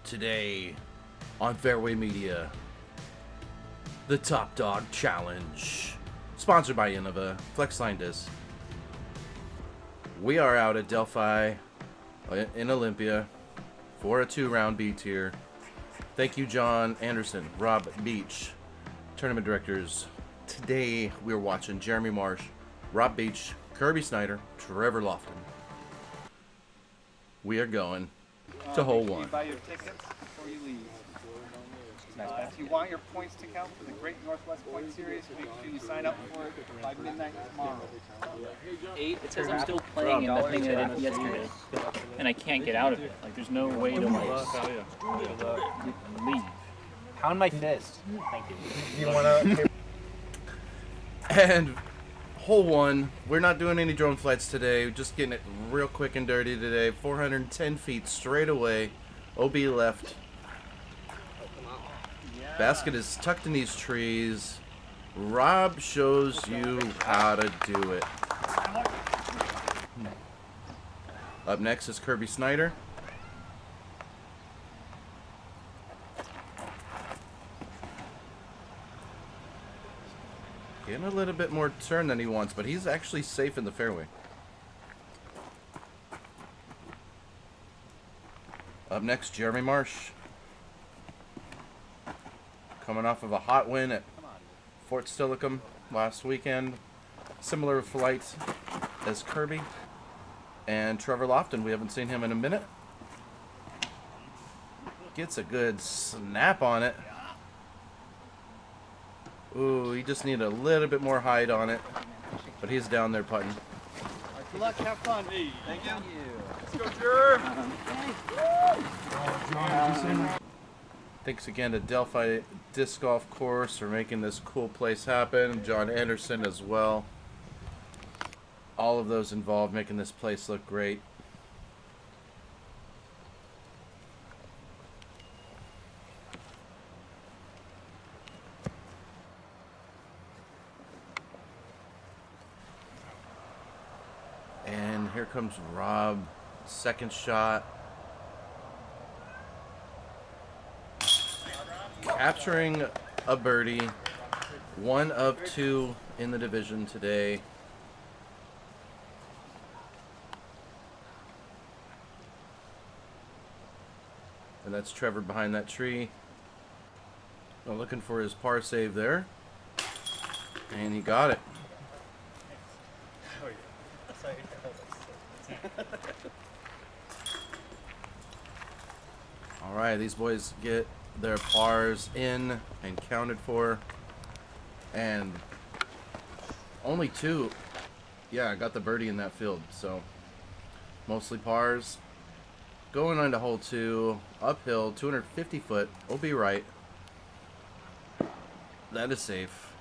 Today on Fairway Media, the Top Dog Challenge, sponsored by Innova, Flexline Disc. We are out at Delphi in Olympia for a 2-round B tier. Thank you, John Anderson, Rob Beach, tournament directors. Today we're watching Jeremy Marsh, Rob Beach, Kirby Snyder, Trevor Loftin. We are going to hole one. You buy your tickets before you leave. If you want your points to count for the Great Northwest Point Series, make sure you sign up for it by midnight tomorrow. 8. It says I'm still playing in the thing I did yesterday, and I can't get out of it. Like, there's no way to leave. Pound my fist. Thank you. You wanna? And hole one, we're not doing any drone flights today. We're just getting it real quick and dirty today. 410 feet straight away. OB left. Basket is tucked in these trees. Rob shows you how to do it. Up next is Kirby Snyder. Getting a little bit more turn than he wants, but he's actually safe in the fairway. Up next, Jeremy Marsh. Coming off of a hot win at Fort Steilacoom last weekend. Similar flight as Kirby. And Trevor Loftin, we haven't seen him in a minute. Gets a good snap on it. Ooh, he just needed a little bit more height on it. But he's down there putting. Good luck, have fun. Hey, thank you. Let's go, Jer. Thanks again to Delphi Disc Golf Course for making this cool place happen. John Anderson as well. All of those involved making this place look great. And here comes Rob. Second shot. Capturing a birdie. 1 of 2 in the division today. And that's Trevor behind that tree. Looking for his par save there. And he got it. Alright, these boys get their pars in and counted for. And only 2. Yeah, I got the birdie in that field, so mostly pars. Going on to hole 2, uphill, 250 foot, OB right. That is safe.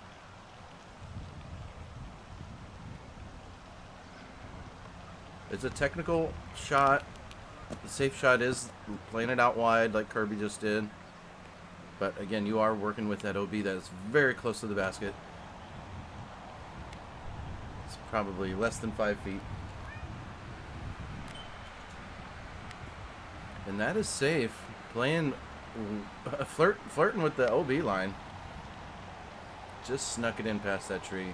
It's a technical shot. The safe shot is playing it out wide like Kirby just did. But again, you are working with that OB that is very close to the basket. It's probably less than 5 feet. And that is safe. Playing, flirting with the OB line. Just snuck it in past that tree.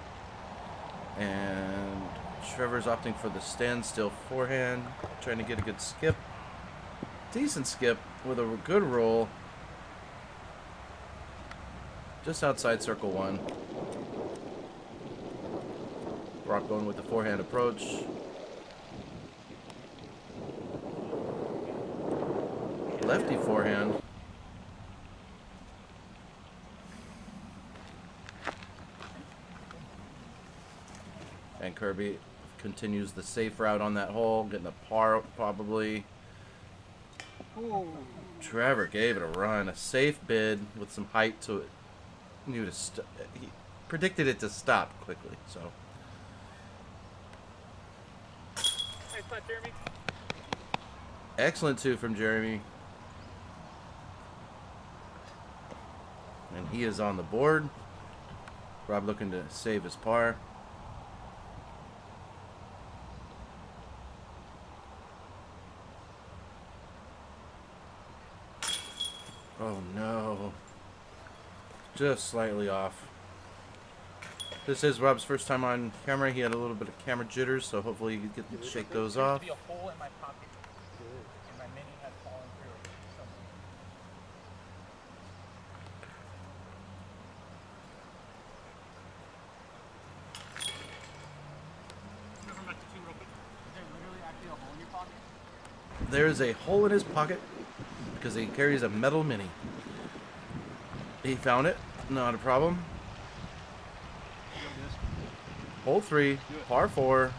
And Trevor's opting for the standstill forehand. Trying to get a good skip. Decent skip with a good roll. Just outside circle 1. Brock going with the forehand approach. Lefty forehand. And Kirby continues the safe route on that hole, getting a par probably. Ooh. Trevor gave it a run, a safe bid with some height to it. He predicted it to stop quickly, so. Nice putt, Jeremy. Excellent 2 from Jeremy. And he is on the board. Rob looking to save his par. Oh no. Just slightly off. This is Rob's first time on camera. He had a little bit of camera jitters, so hopefully you can shake those off. There used to be a hole in my pocket, and my mini had fallen through it. There is a hole in his pocket because he carries a metal mini. He found it, not a problem. Hole 3, par 4,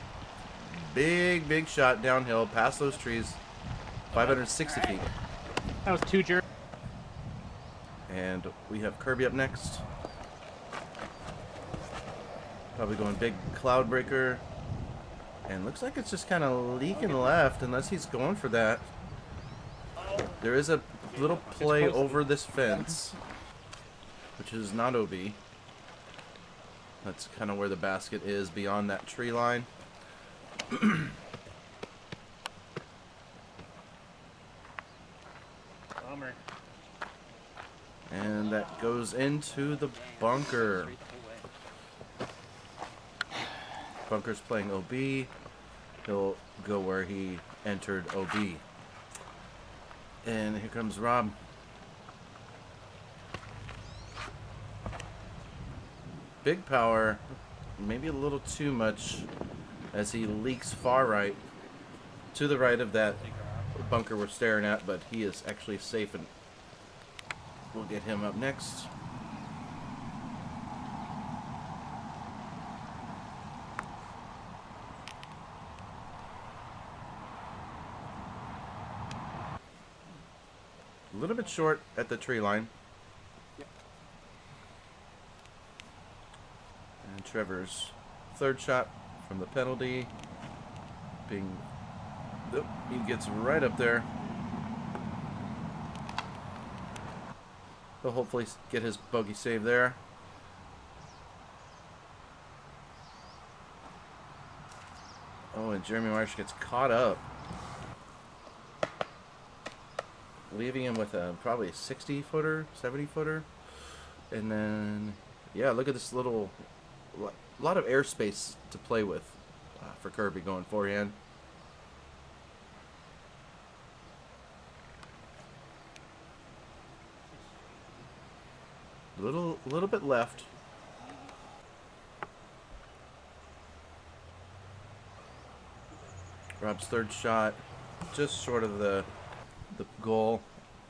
big shot downhill past those trees, 560 feet. That was 2 jerks. And we have Kirby up next. Probably going big cloud breaker. And looks like it's just kind of leaking left unless he's going for that. There is a little play over this fence, which is not OB. That's kind of where the basket is beyond that tree line. Bummer. And that goes into the bunker. Bunker's playing OB. He'll go where he entered OB. And here comes Rob. Big power, maybe a little too much as he leaks far right to the right of that bunker we're staring at, but he is actually safe, and we'll get him up next. A little bit short at the tree line. And Trevor's third shot from the penalty. He gets right up there. He'll hopefully get his bogey save there. Oh, and Jeremy Marsh gets caught up, leaving him with probably a 60-footer, 70-footer. And then, yeah, look at this little, a lot of airspace to play with for Kirby going forehand. Little bit left. Rob's third shot, just short of the goal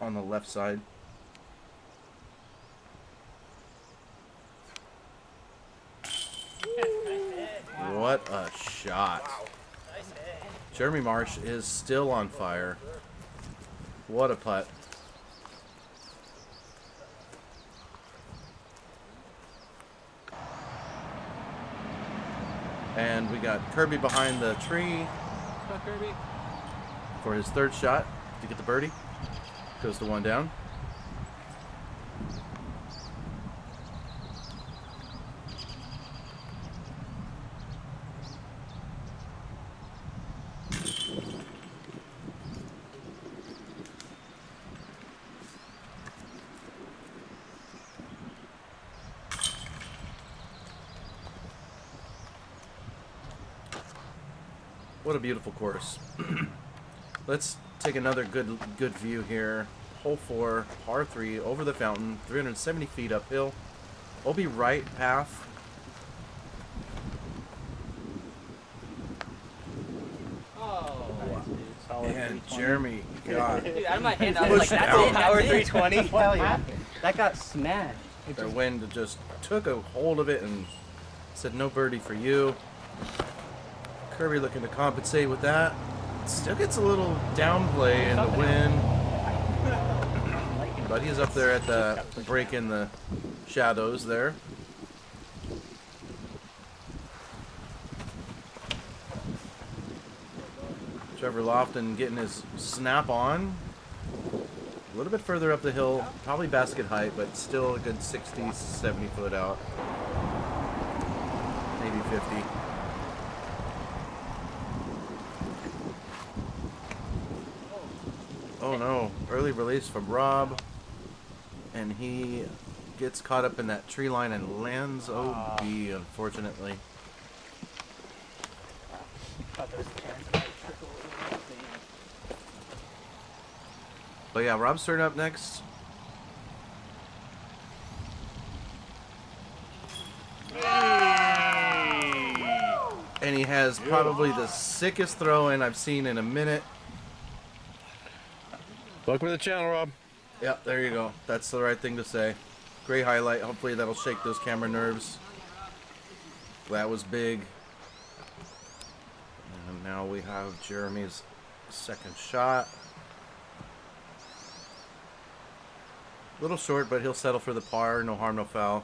on the left side. What a shot. Jeremy Marsh is still on fire. What a putt. And we got Kirby behind the tree for his third shot to get the birdie. Goes to one down. What a beautiful course. Let's take another good view here. Hole 4, par 3, over the fountain, 370 feet uphill. OB right path. And Jeremy got Dude, out of my hand, I was like, pushed that's out. it, hour 320. Hell yeah. That got smashed. The wind just took a hold of it and said no birdie for you. Kirby looking to compensate with that. Still gets a little downplay in the wind. But he's up there at the break in the shadows there. Trevor Loftin getting his snap on. A little bit further up the hill, probably basket height, but still a good 60, 70 foot out. Maybe 50. Oh no, early release from Rob. And he gets caught up in that tree line and lands OB, unfortunately. But yeah, Rob's turn up next. And he has probably the sickest throw-in I've seen in a minute. Welcome to the channel, Rob. Yep, there you go. That's the right thing to say. Great highlight. Hopefully that'll shake those camera nerves. That was big. And now we have Jeremy's second shot. Little short, but he'll settle for the par. No harm, no foul.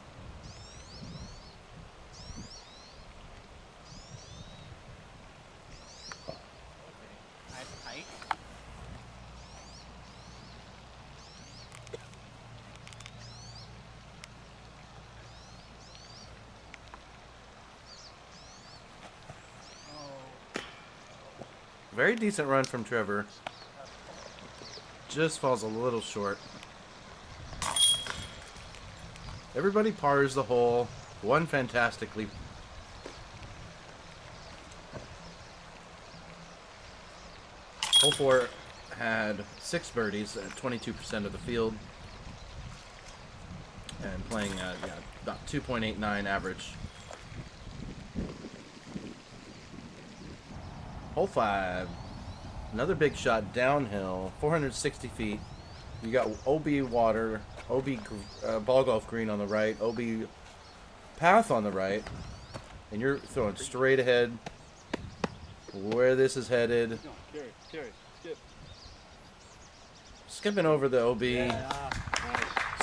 Very decent run from Trevor. Just falls a little short. Everybody pars the hole. One fantastically. Hole 4 had 6 birdies at 22% of the field. And playing about 2.89 average. Hole 5, another big shot downhill, 460 feet. You got OB water, OB ball golf green on the right, OB path on the right, and you're throwing straight ahead. Where this is headed. Skipping over the OB,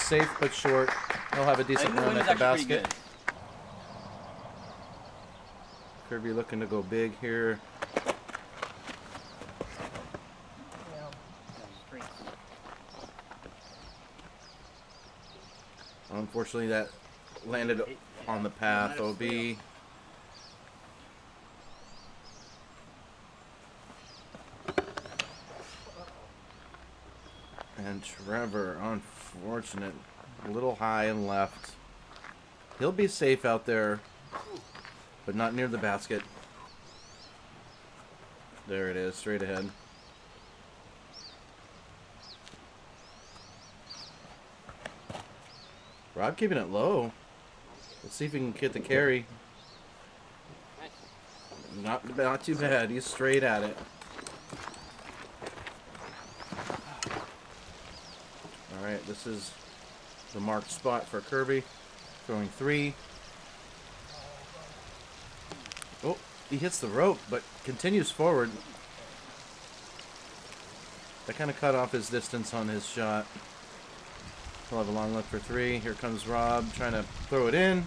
safe but short. He'll have a decent run at the basket. Kirby looking to go big here. Unfortunately, that landed on the path, OB. And Trevor, unfortunate, a little high and left. He'll be safe out there, but not near the basket. There it is, straight ahead. Rob keeping it low. Let's see if we can get the carry. Not too bad. He's straight at it. Alright, this is the marked spot for Kirby. Throwing 3. Oh, he hits the rope, but continues forward. That kind of cut off his distance on his shot. He'll have a long look for 3. Here comes Rob trying to throw it in.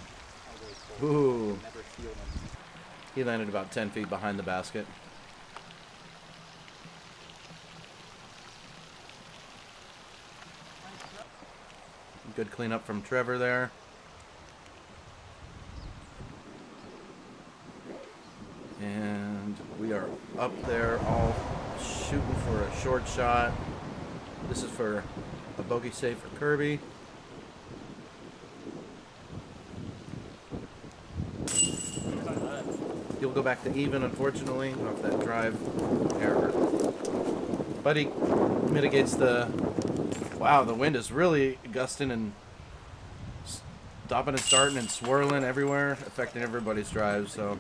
Ooh. He landed about 10 feet behind the basket. Good cleanup from Trevor there. And we are up there all shooting for a short shot. This is for a bogey save for Kirby. He'll go back to even, unfortunately, off that drive error. But he mitigates the... Wow, the wind is really gusting and stopping and starting and swirling everywhere, affecting everybody's drives. So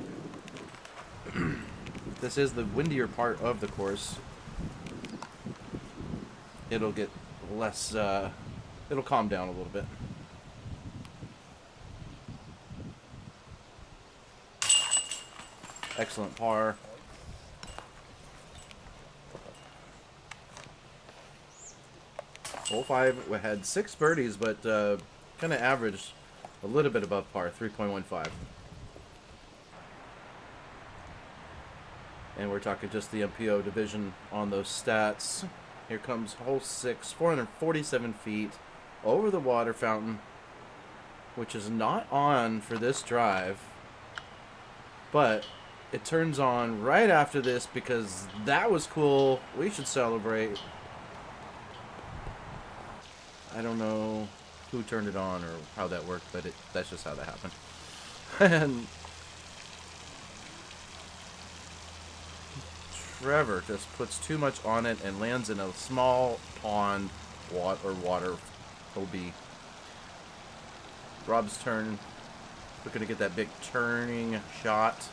this is the windier part of the course. It'll get less, it'll calm down a little bit. Excellent par. Hole 5 had 6 birdies, but kind of averaged a little bit above par, 3.15. And we're talking just the MPO division on those stats. Here comes hole 6, 447 feet over the water fountain, which is not on for this drive, but it turns on right after this because that was cool. We should celebrate. I don't know who turned it on or how that worked, but that's just how that happened. And Trevor just puts too much on it and lands in a small pond, water. OB. Rob's turn. Looking to get that big turning shot.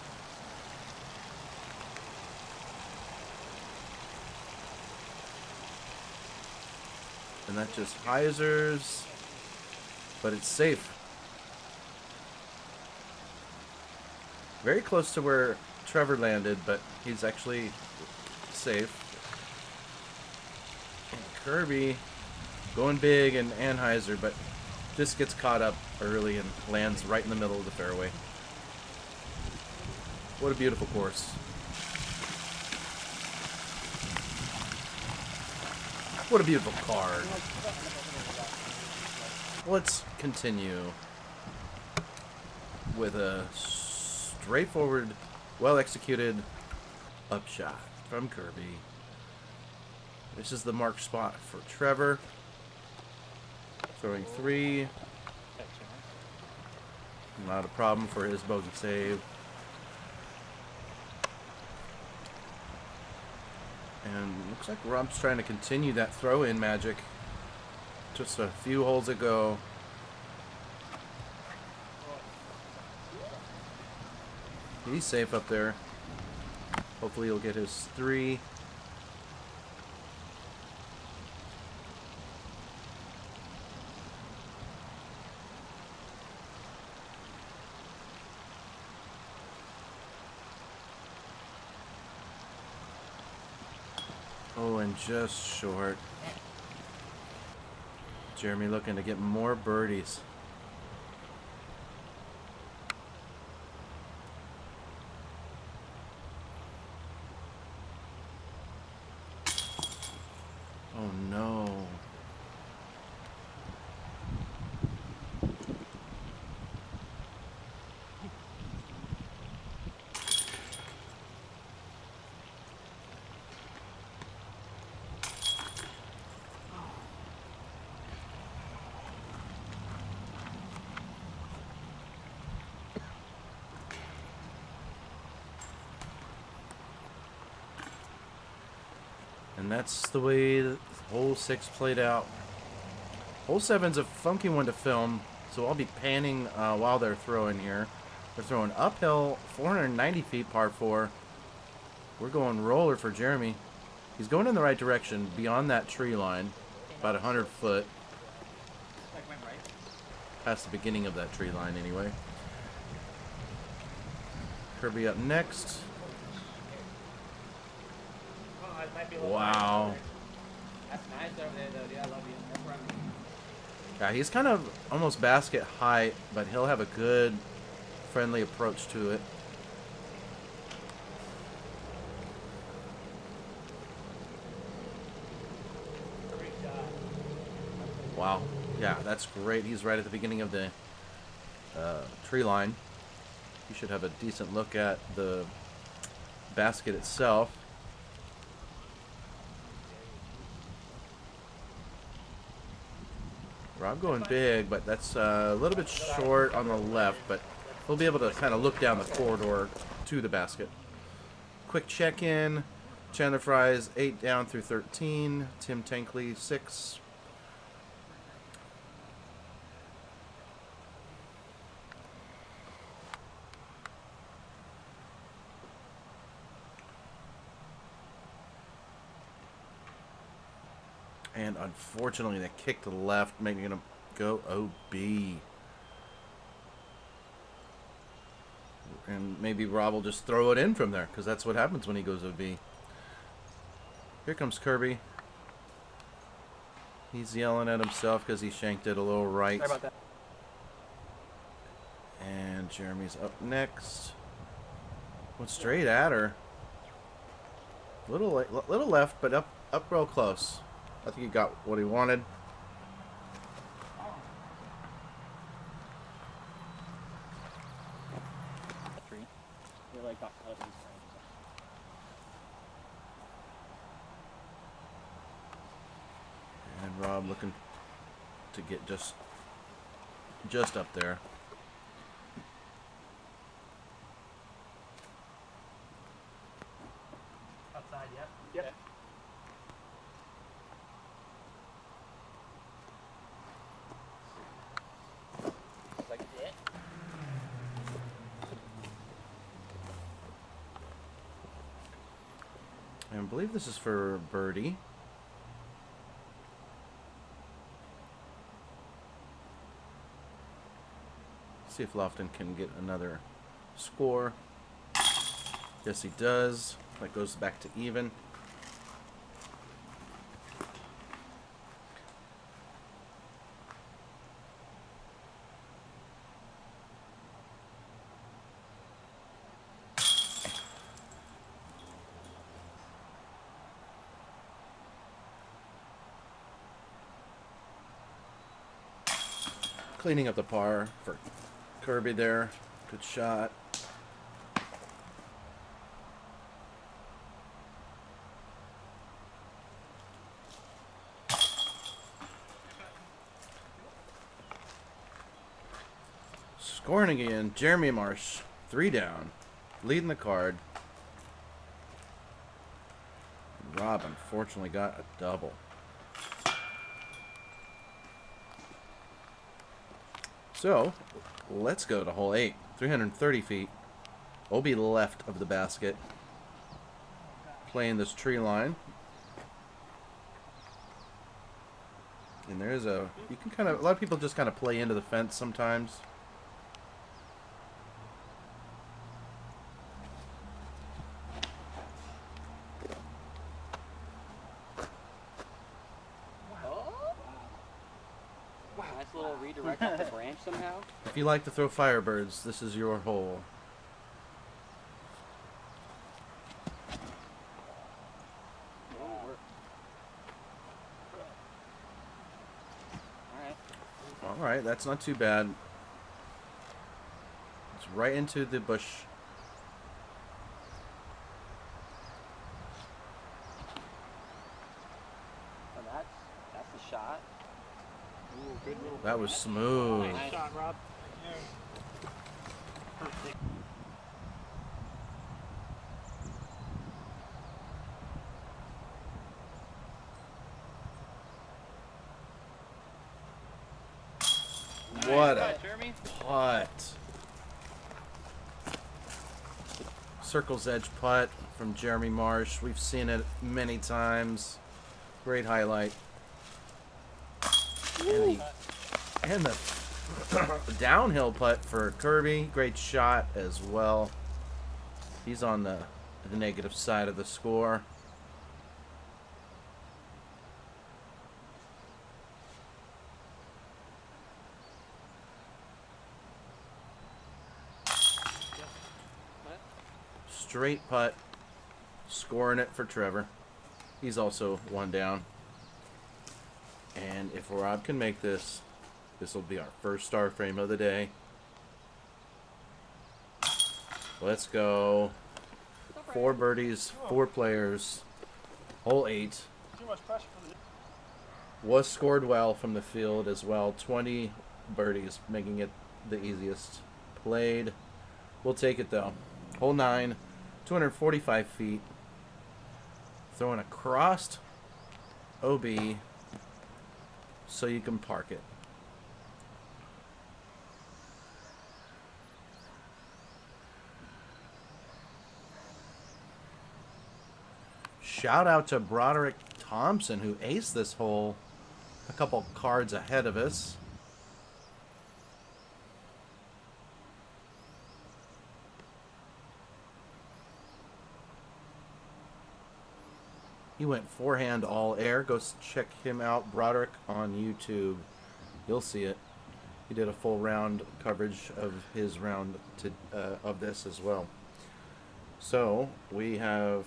And that just hyzers, but it's safe. Very close to where Trevor landed, but he's actually safe. And Kirby going big and hyzer, but just gets caught up early and lands right in the middle of the fairway. What a beautiful course. What a beautiful card. Let's continue with a straightforward, well-executed upshot from Kirby. This is the mark spot for Trevor. Throwing 3. Not a problem for his bogey save. And looks like Rob's trying to continue that throw-in magic. Just a few holes ago. He's safe up there. Hopefully he'll get his 3. Oh, and just short. Jeremy looking to get more birdies. Oh no. And that's the way hole 6 played out. Hole 7's a funky one to film, so I'll be panning while they're throwing here. They're throwing uphill, 490 feet par 4. We're going roller for Jeremy. He's going in the right direction, beyond that tree line, about 100 foot. Past the beginning of that tree line, anyway. Kirby up next. Wow. That's nice over there, though, dude. I love you. That's where I'm. Yeah, he's kind of almost basket height, but he'll have a good, friendly approach to it. Wow. Yeah, that's great. He's right at the beginning of the tree line. You should have a decent look at the basket itself. Rob going big, but that's a little bit short on the left, but we'll be able to kind of look down the corridor to the basket. Quick check-in. Chandler Fries 8 down through 13. Tim Tankley 6. And unfortunately, they kicked to the left, making him go OB. And maybe Rob will just throw it in from there, because that's what happens when he goes OB. Here comes Kirby. He's yelling at himself because he shanked it a little right. Sorry about that. And Jeremy's up next. Went straight at her. Little left, but up real close. I think he got what he wanted. And Rob looking to get just just up there. Outside, yep. Yep. Like that. I believe this is for birdie. See if Loftin can get another score. Yes, he does. That goes back to even. Cleaning up the par for Kirby there. Good shot. Scoring again, Jeremy Marsh, 3 down, leading the card. Rob unfortunately got a double. So, let's go to hole 8, 330 feet. OB left of the basket, playing this tree line. And there's a, you can kind of, a lot of people just kind of play into the fence sometimes. Nice little redirect off the branch somehow. If you like to throw firebirds, this is your hole. Alright, that's not too bad. It's right into the bush. Oh, that's the shot. Ooh, good little That was smooth. Nice shot, Rob. What Nice a Jeremy. putt. Circle's edge putt from Jeremy Marsh. We've seen it many times. Great highlight. And the downhill putt for Kirby. Great shot as well. He's on the negative side of the score. Straight putt. Scoring it for Trevor. He's also 1 down. And if Rob can make this, this will be our first star frame of the day. Let's go. 4 birdies, 4 players. Hole 8. Too much pressure for the... Was scored well from the field as well. 20 birdies, making it the easiest played. We'll take it though. Hole 9, 245 feet. Throwing across OB so you can park it. Shout out to Broderick Thompson, who aced this hole a couple cards ahead of us. He went forehand all air. Go check him out, Broderick, on YouTube. You'll see it. He did a full round coverage of his round of this as well. So we have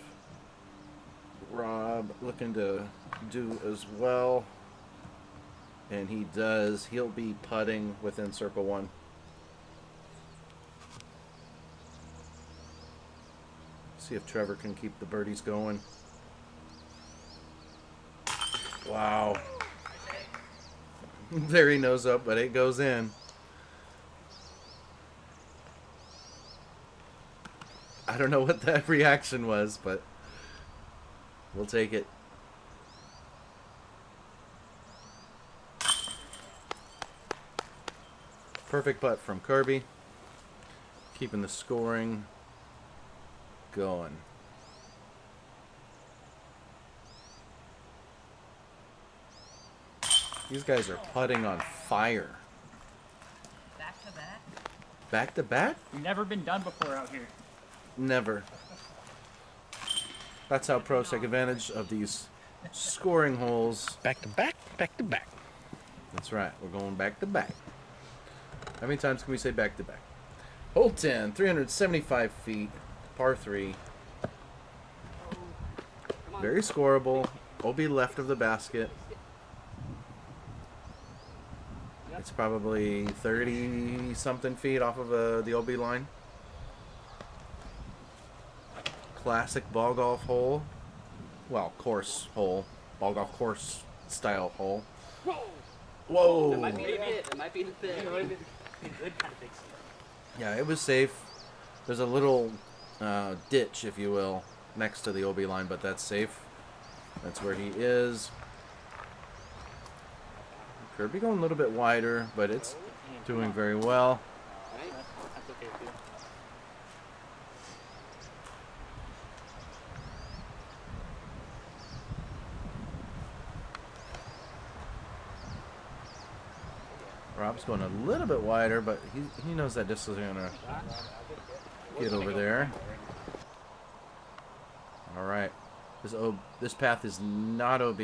Rob looking to do as well, and he does. He'll be putting within circle 1. See if Trevor can keep the birdies going. Wow. Very nose up, but it goes in. don't know what that reaction was, but we'll take it. Perfect putt from Kirby. Keeping the scoring going. These guys are putting on fire. Back to back? Back to back? Never been done before out here. Never. That's how pros take advantage of these scoring holes. Back to back, back to back. That's right. We're going back to back. How many times can we say back to back? Hole 10, 375 feet, par 3. Very scoreable. OB left of the basket. It's probably 30-something feet off of the OB line. Classic ball golf hole. Well, course hole. Ball golf course style hole. Whoa! It might be a bit. It might be a bit. Yeah, it was safe. There's a little ditch, if you will, next to the OB line, but that's safe. That's where he is. Kirby going a little bit wider, but it's doing very well. That's okay with you. Rob's going a little bit wider, but he knows that this is going to get over there. All right. This path is not OB.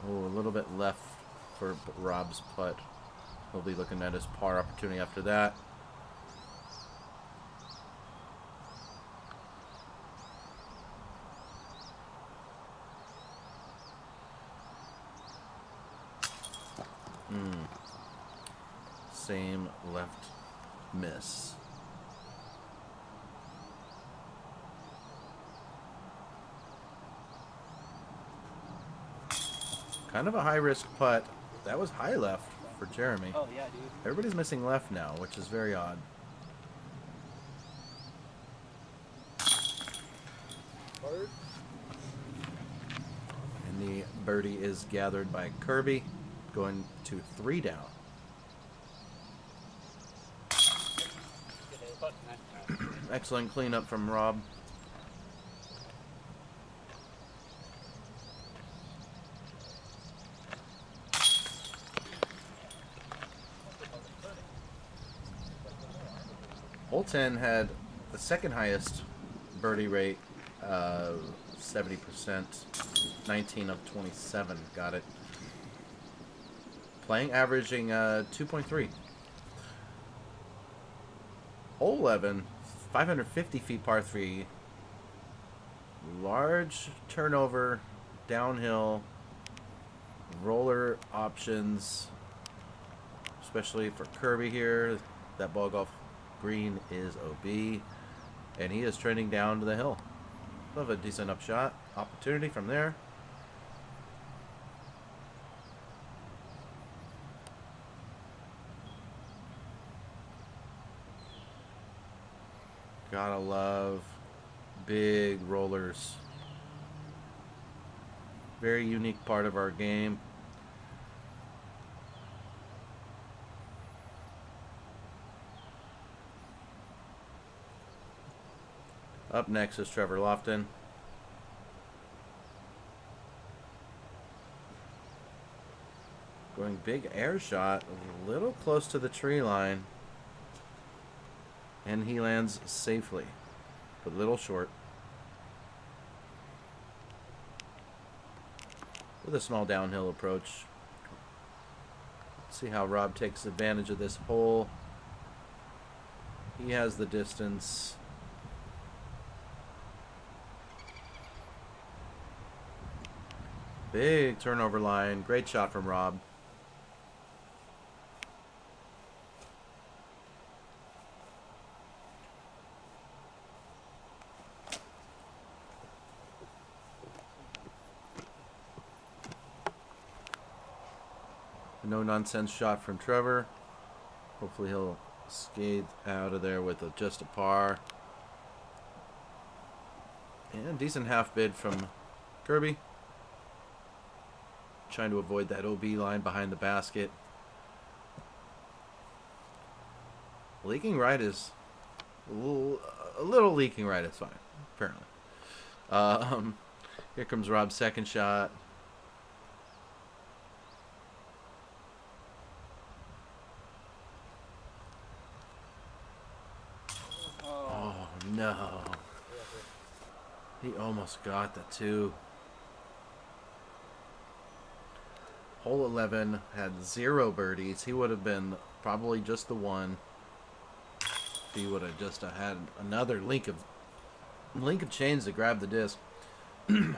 Oh, a little bit left for Rob's putt. He'll be looking at his par opportunity after that. Same left miss. Kind of a high-risk putt. That was high left for Jeremy. Oh, yeah, dude. Everybody's missing left now, which is very odd. And the birdie is gathered by Kirby, going to 3 down. Excellent cleanup from Rob. Hole 10 had the second highest birdie rate, 70%, 19 of 27, got it. Playing, averaging 2.3. Hole 11, 550 feet par 3. Large turnover, downhill, roller options, especially for Kirby here. That ball golf green is OB, and he is trending down to the hill. Love a decent upshot opportunity from there. Gotta love big rollers. Very unique part of our game. Up next is Trevor Loftin. Going big air shot, a little close to the tree line. And he lands safely, but a little short. With a small downhill approach. Let's see how Rob takes advantage of this hole. He has the distance. Big turnover line. Great shot from Rob. No nonsense shot from Trevor. Hopefully he'll skate out of there with just a par. And decent half bid from Kirby. Trying to avoid that OB line behind the basket. Leaking right is a little leaking right is fine, apparently. Here comes Rob's second shot. Oh no. He almost got the 2. Hole 11 had 0 birdies. He would have been probably just the 1. If he would have just had another link of chains to grab the disc.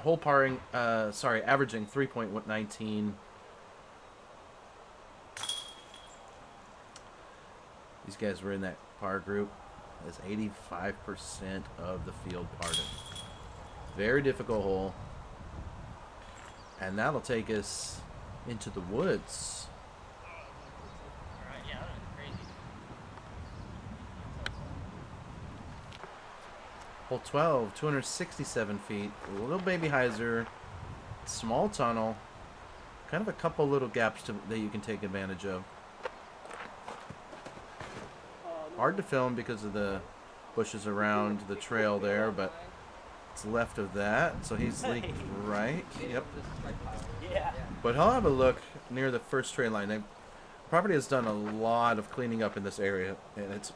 Hole parring, averaging 3.19. These guys were in that par group. As 85% of the field parted. Very difficult hole. And that'll take us into the woods. Alright, yeah, that was crazy. Hole 12, 267 feet. A little baby hyzer. Small tunnel. Kind of a couple little gaps that you can take advantage of. Hard to film because of the bushes around the trail there, but it's left of that. So he's leaked right. Yep. Yeah. But he'll have a look near the first tree line. The property has done a lot of cleaning up in this area, and it's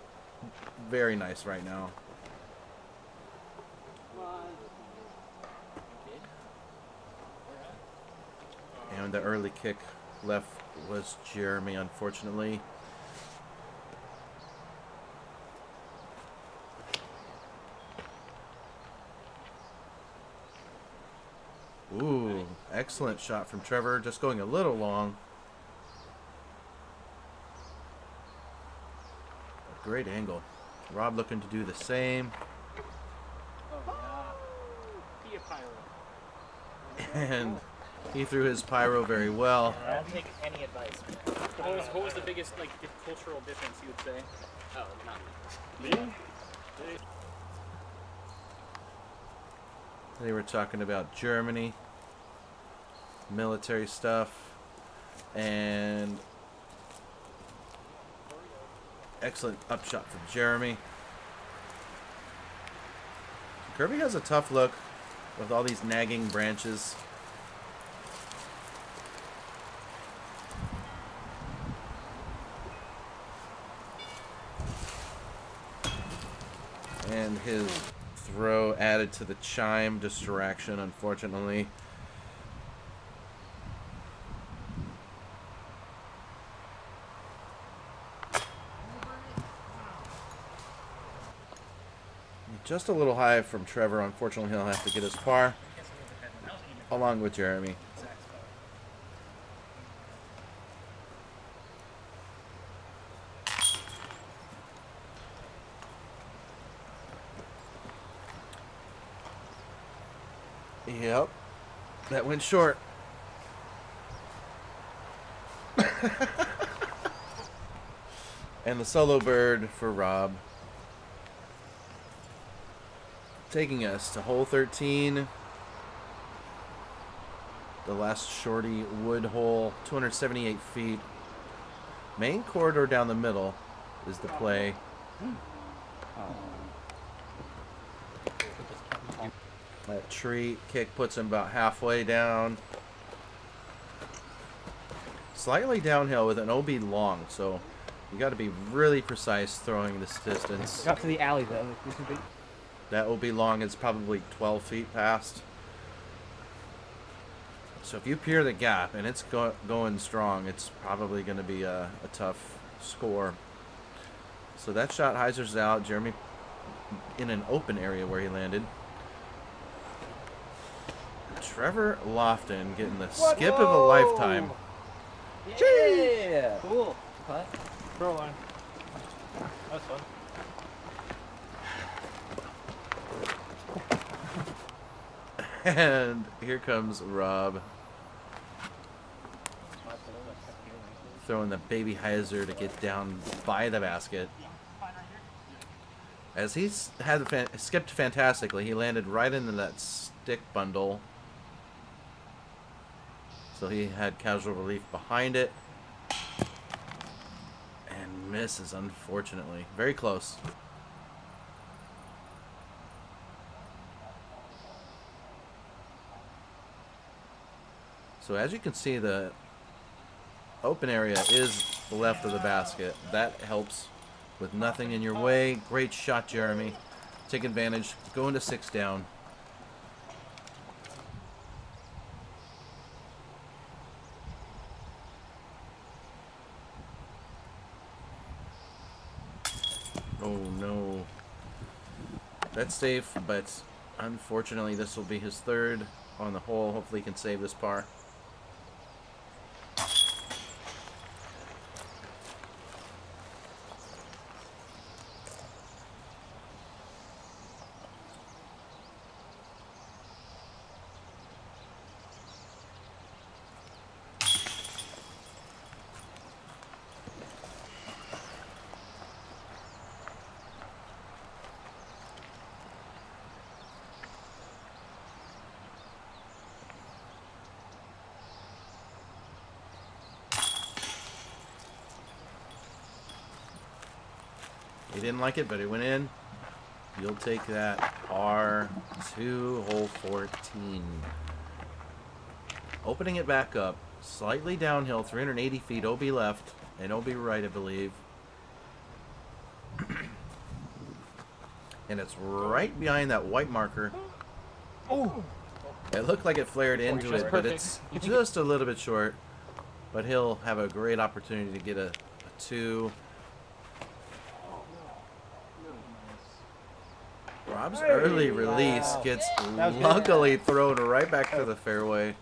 very nice right now. And the early kick left was Jeremy, unfortunately. Ooh, excellent shot from Trevor, just going a little long. A great angle. Rob looking to do the same. Be a pyro. And he threw his pyro very well. I don't take any advice. What was the biggest cultural difference you would say? Oh, not Me? They were talking about Germany, military stuff, and excellent upshot from Jeremy. Kirby has a tough look with all these nagging branches. And his throw added to the chime distraction, unfortunately. Just a little high from Trevor. Unfortunately, he'll have to get his par along with Jeremy. Yep, that went short. And the solo bird for Rob. Taking us to hole 13. The last shorty wood hole, 278 feet. Main corridor down the middle is the play. That tree kick puts him about halfway down. Slightly downhill with an OB long, so you got to be really precise throwing this distance. Got to the alley though. That OB long is probably 12 feet past. So if you peer the gap and it's going strong, it's probably going to be a tough score. So that shot hyzers out. Jeremy in an open area where he landed. Trevor Loftin getting the skip of a lifetime. Yeah. Cool. What? Pro line. That's fun. And here comes Rob. throwing the baby hyzer to get down by the basket. As he's skipped fantastically, he landed right into that stick bundle. So he had casual relief behind it. And misses, unfortunately. Very close. So as you can see, the open area is the left of the basket. That helps with nothing in your way. Great shot, Jeremy. Take advantage. Go into 6 down. Oh, no. That's safe, but unfortunately this will be his 3rd on the hole. Hopefully he can save this par. He didn't like it, but it went in. You'll take that par2, hole 14. Opening it back up, slightly downhill, 380 feet, OB left, and OB right, I believe. And it's right behind that white marker. Oh! It looked like it flared into it, but it's just a little bit short. But he'll have a great opportunity to get a 2. Rob's early release gets luckily thrown right back to the fairway.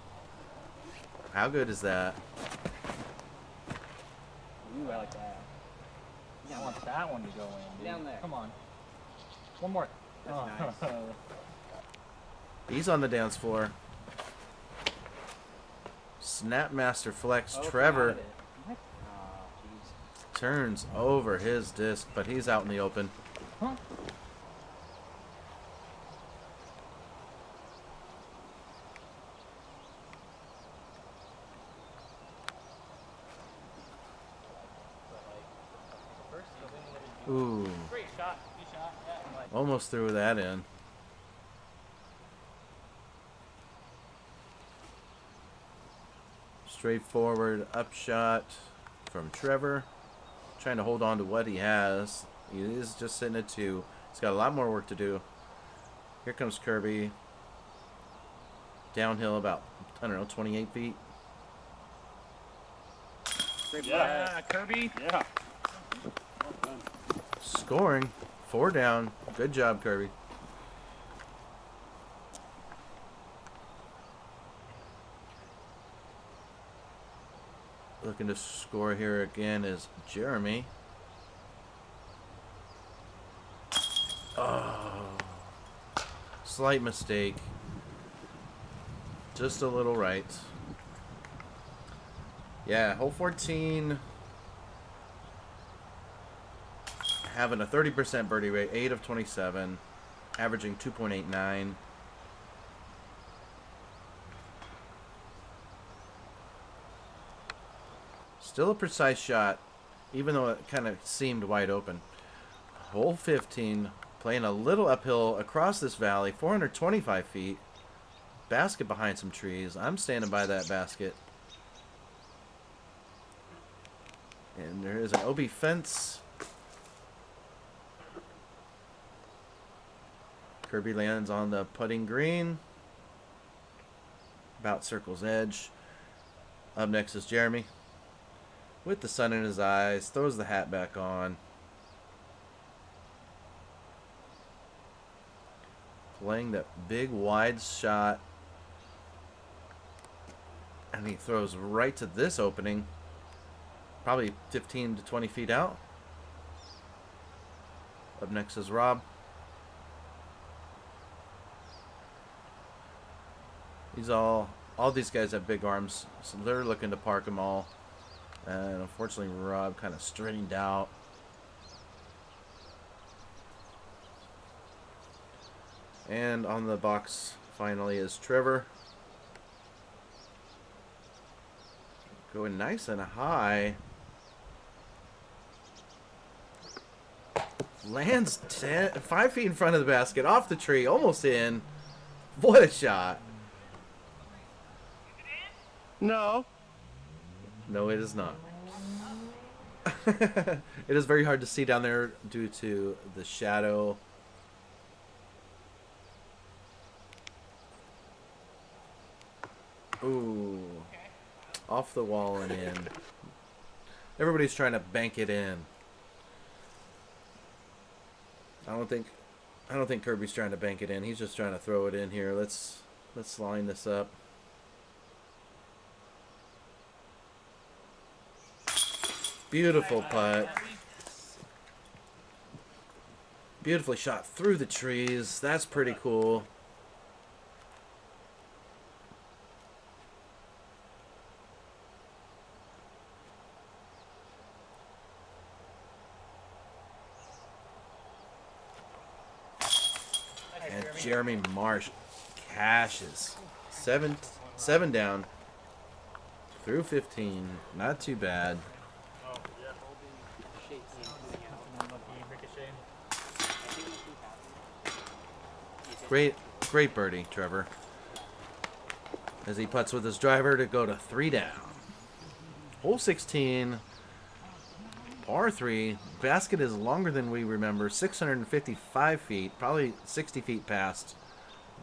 How good is that? Ooh, I like that. Yeah, I want that one to go in. Dude. Down there. Come on. One more. That's nice. He's on the dance floor. Snapmaster flex. Oh, Trevor got it. What? Oh, jeez. turns over his disc, but he's out in the open. Huh? Ooh, Great shot. Good shot. Yeah, like, almost threw that in. Straightforward upshot from Trevor. Trying to hold on to what he has. He is just sitting at 2. He's got a lot more work to do. Here comes Kirby. Downhill about, I don't know, 28 feet. Great yeah, Kirby. Yeah. Scoring. 4 down. Good job, Kirby. Looking to score here again is Jeremy. Oh. Slight mistake. Just a little right. Yeah, hole 14. Having a 30% birdie rate, 8 of 27. Averaging 2.89. Still a precise shot, even though it kind of seemed wide open. Hole 15, playing a little uphill across this valley, 425 feet. Basket behind some trees. I'm standing by that basket. And there is an OB fence. Kirby lands on the putting green. About circle's edge. Up next is Jeremy. With the sun in his eyes, throws the hat back on. Playing that big wide shot. And he throws right to this opening. Probably 15 to 20 feet out. Up next is Rob. He's all these guys have big arms, so they're looking to park them all. And unfortunately, Rob kind of straightened out. And on the box finally is Trevor. Going nice and high. Lands 5 feet in front of the basket, off the tree, almost in. What a shot. No. No, it is not. It is very hard to see down there due to the shadow. Ooh. Off the wall and in. Everybody's trying to bank it in. I don't think Kirby's trying to bank it in. He's just trying to throw it in here. Let's line this up. Beautiful putt. Beautifully shot through the trees. That's pretty cool. And Jeremy Marsh cashes. Seven down through 15. Not too bad. Great birdie, Trevor. As he putts with his driver to go to 3 down. Hole 16, par 3. Basket is longer than we remember, 655 feet, probably 60 feet past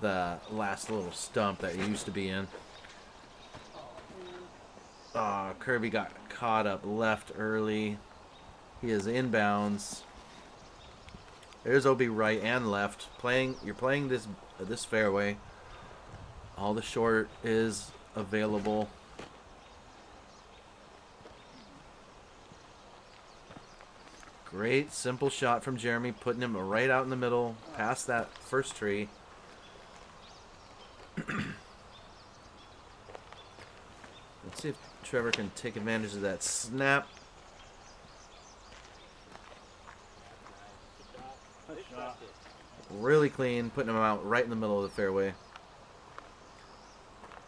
the last little stump that it used to be in. Kirby got caught up left early. He is inbounds. There's OB right and left. You're playing this fairway. All the short is available. Great simple shot from Jeremy, putting him right out in the middle, past that first tree. Let's see if Trevor can take advantage of that snap. Really clean, putting him out right in the middle of the fairway.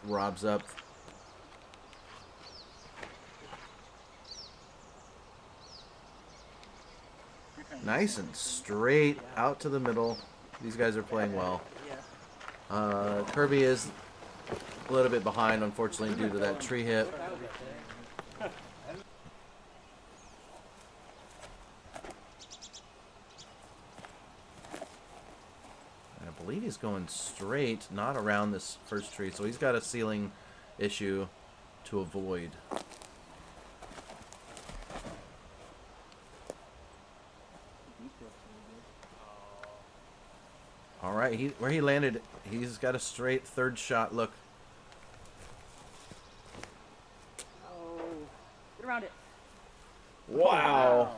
Rob's up. Nice and straight out to the middle. These guys are playing well. Kirby is a little bit behind, unfortunately, due to that tree hit. I believe he's going straight, not around this first tree, so he's got a ceiling issue to avoid. All right, where he landed, he's got a straight third shot look. Oh, get around it. Wow.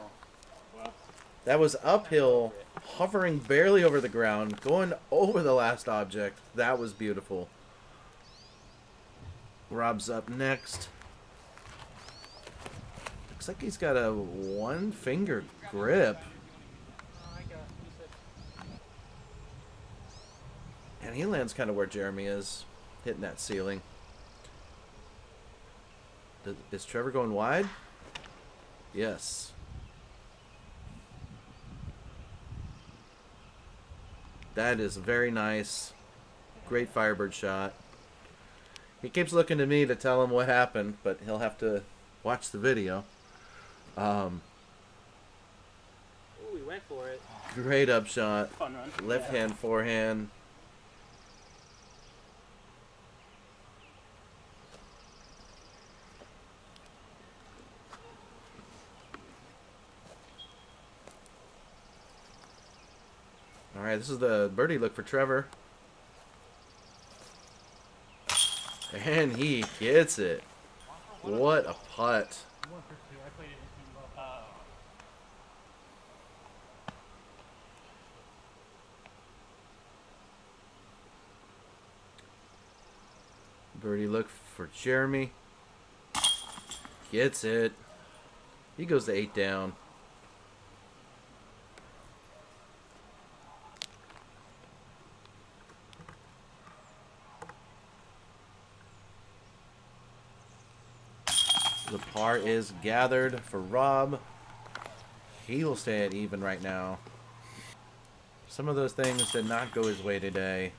That was uphill, hovering barely over the ground, going over the last object. That was beautiful. Rob's up next. Looks like he's got a one-finger grip. And he lands kind of where Jeremy is, hitting that ceiling. Is Trevor going wide? Yes. That is very nice. Great Firebird shot. He keeps looking to me to tell him what happened, but he'll have to watch the video. Ooh, we went for it. Great upshot. Fun run. Left hand, forehand. All right, this is the birdie look for Trevor. And he gets it. What a putt. Birdie look for Jeremy. Gets it. He goes to 8 down. The par is gathered for Rob. He will stay at even right now. Some of those things did not go his way today.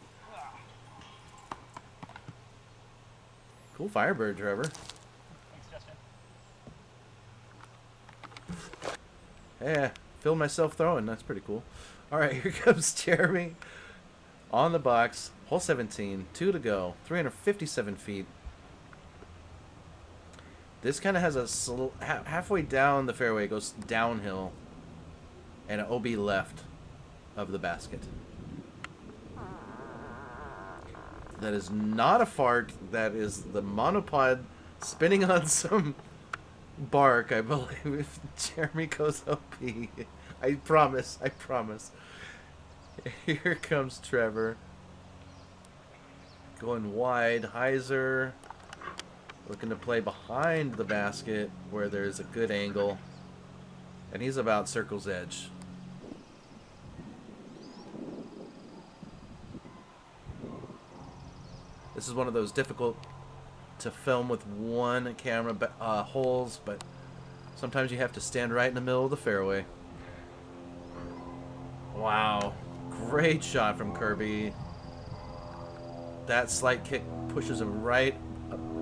Cool Firebird, Trevor. Thanks, Justin. Yeah, filmed myself throwing. That's pretty cool. All right, here comes Jeremy on the box. Hole 17, 2 to go, 357 feet. This kind of has a halfway down the fairway, it goes downhill, and an OB left of the basket. That is not a fart. That is the monopod spinning on some bark, I believe, if Jeremy goes OB. I promise. I promise. Here comes Trevor. Going wide. Heiser looking to play behind the basket where there's a good angle. And he's about circle's edge. This is one of those difficult to film with one camera holes, but sometimes you have to stand right in the middle of the fairway. Wow. Great shot from Kirby. That slight kick pushes him right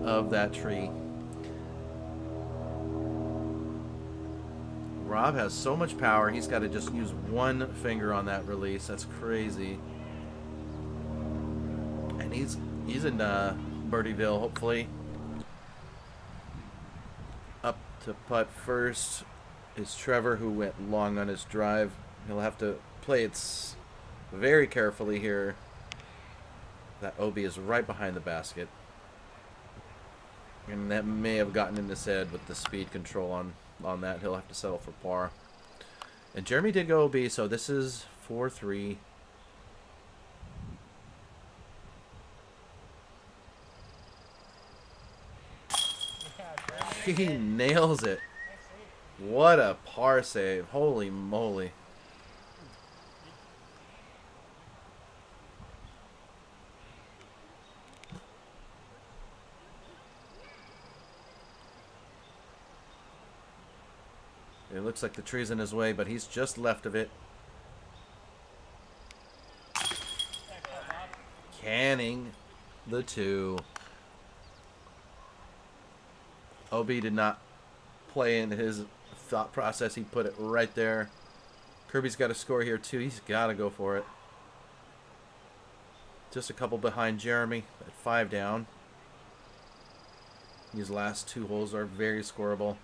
of that tree. Rob has so much power, he's got to just use one finger on that release. That's crazy. And he's in Birdieville, hopefully. Up to putt first is Trevor, who went long on his drive. He'll have to play it very carefully here. That OB is right behind the basket. And that may have gotten in his head with the speed control on that. He'll have to settle for par. And Jeremy did go OB, so this is 4-3. He nails it. What a par save. Holy moly. It looks like the tree's in his way, but he's just left of it. Canning the 2. OB did not play in his thought process. He put it right there. Kirby's got to score here too. He's got to go for it. Just a couple behind Jeremy at 5 down. These last 2 holes are very scoreable.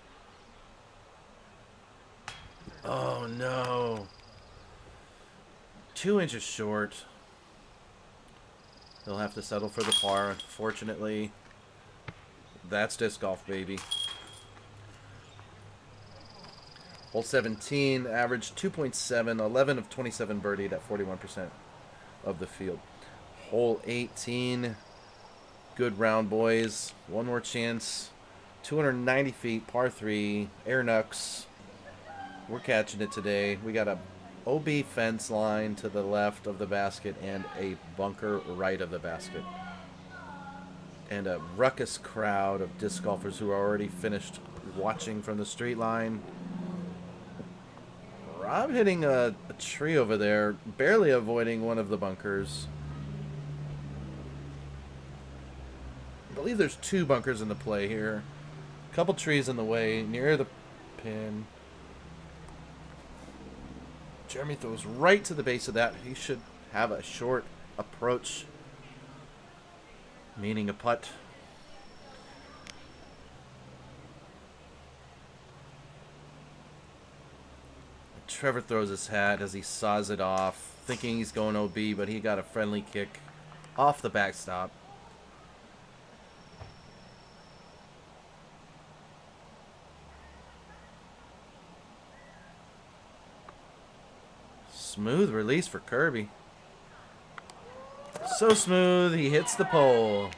Oh no. 2 inches short. He'll have to settle for the par, unfortunately. That's disc golf, baby. Hole 17, average 2.7, 11 of 27 birdied at 41% of the field. Hole 18, good round, boys. One more chance. 290 feet, par 3, air knucks. We're catching it today. We got a OB fence line to the left of the basket and a bunker right of the basket. And a ruckus crowd of disc golfers who are already finished watching from the street line. Rob hitting a tree over there, barely avoiding one of the bunkers. I believe there's 2 bunkers in the play here. A couple trees in the way, near the pin. Jeremy throws right to the base of that. He should have a short approach, meaning a putt. Trevor throws his hat as he saws it off, thinking he's going OB, but he got a friendly kick off the backstop. Smooth release for Kirby. So smooth, he hits the pole.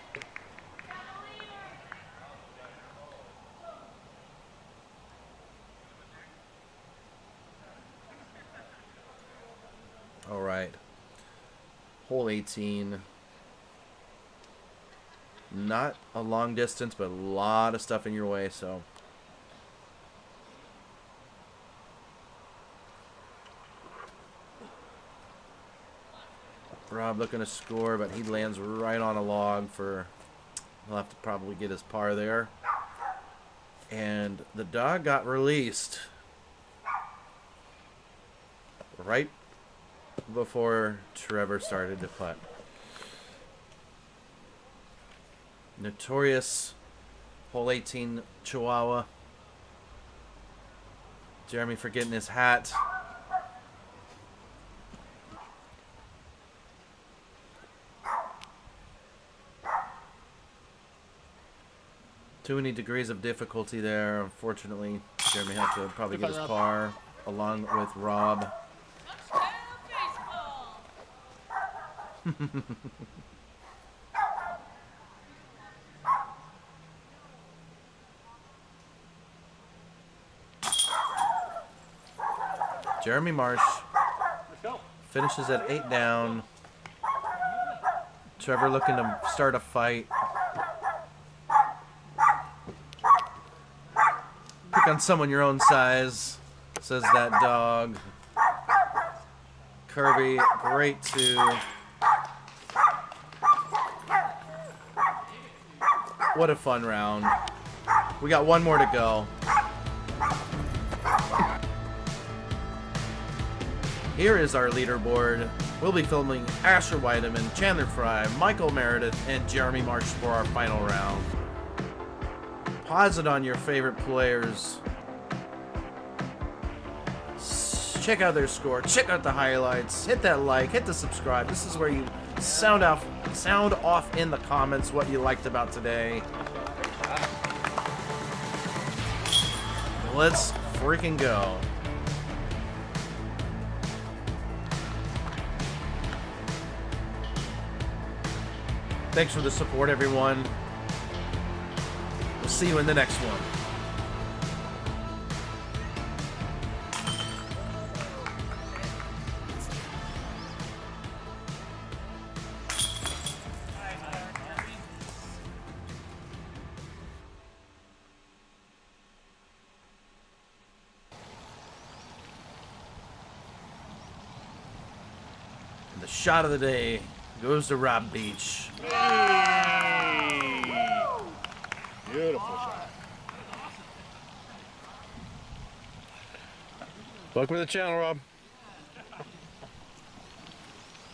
hole 18. Not a long distance, but a lot of stuff in your way, so. Rob looking to score, but he lands right on a log for. He'll have to probably get his par there. And the dog got released right before Trevor started to putt. Notorious hole 18 Chihuahua. Jeremy forgetting his hat. Too many degrees of difficulty there. Unfortunately, Jeremy had to probably get his par along with Rob. Jeremy Marsh finishes at 8 down. Trevor looking to start a fight. Pick on someone your own size, says that dog. Kirby, great two. What a fun round. We got one more to go. Here is our leaderboard. We'll be filming Asher Weideman, Chandler Fry, Michael Meredith, and Jeremy Marsh for our final round. Pause it on your favorite players. Check out their score. Check out the highlights. Hit that like. Hit the subscribe. This is where you sound off in the comments what you liked about today. Let's freaking go. Thanks for the support, everyone. We'll see you in the next one. And the shot of the day goes to Rob Beach. Beautiful shot. Welcome to the channel, Rob.